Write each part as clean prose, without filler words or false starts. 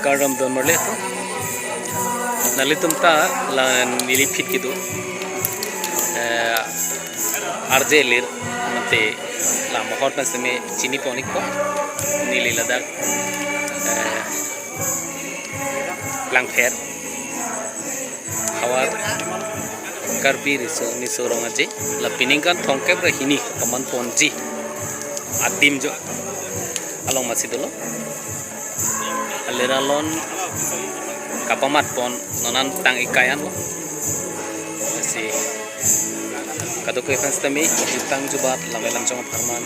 karam don marle to nalitum ta la nilipit gitu arje lir mate la mohor pas me chini ponik ko nili ladak langfer hawar karbi riso ni sorong aje la piningkan thongke bra hini kaman ponji adim jo along masih dulu aleralon kapamat pon nonan tang ikayan lo si kadok fans tami jutang jubat lamelam jong farman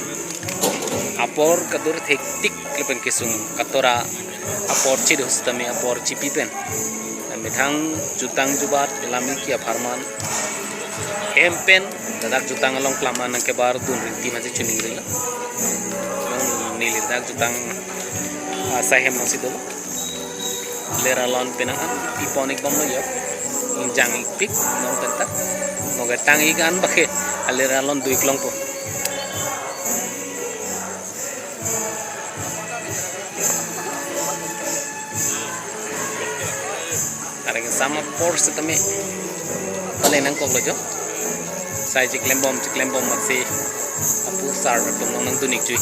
apor kadur hektik lepen kesung katora apor cidus tami apor cipipen mithang jutang jubat lami kia farman empen dadak jutang along klaman ke bar dun rinti masih cuning rila nilidak jutang sahem masih dulu leralon penangan iponik bom lo yo injang ipik non tentak noga tang ikan bakhe leralon duik long po karena sama pors tame kale nang kok lo jo sai ciklembom masih apu sar tum nang dunik cuy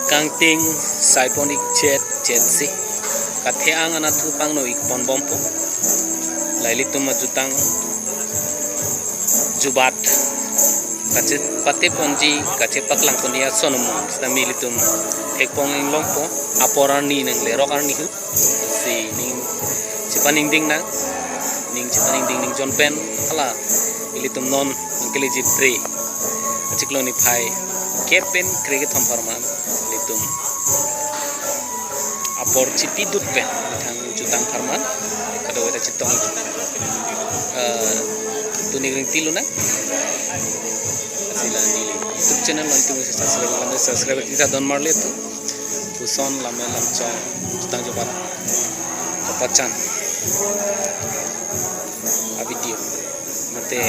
kangting saiponik jet si katheang ana thu pangno ikpon bompo laili tuma jutang jubat kache pate ponji kache paklang ponia sonomu stamili tum ekpong longpo aporani nang lerokar ni hu si ning chipaning ding na ning chipaning ding ning jonpen ala ilitum non ngkeli jipre achikloni phai kepen kriget thomfarman litum apor cipi dut pen thang jutang farman kado eta citong tuning ring tiluna asila ni YouTube channel lantu subscribe kita don marle tu puson lamelam chong jutang jobat kapacan a video mate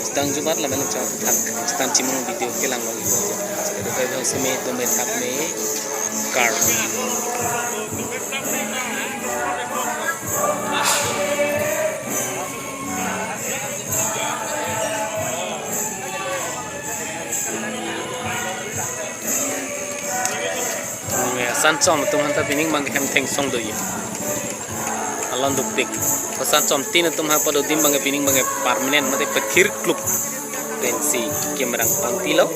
jutang jobat lamelam chong thak jutang chimong video kelang lagi jadi kalau semi to me thak me car sanchom tum hanta pining mang hem theng song doi alon duk dik sanchom tin tum ha pado dim bang pining bang permanent mate pekhir klub pensi kemerang pantilo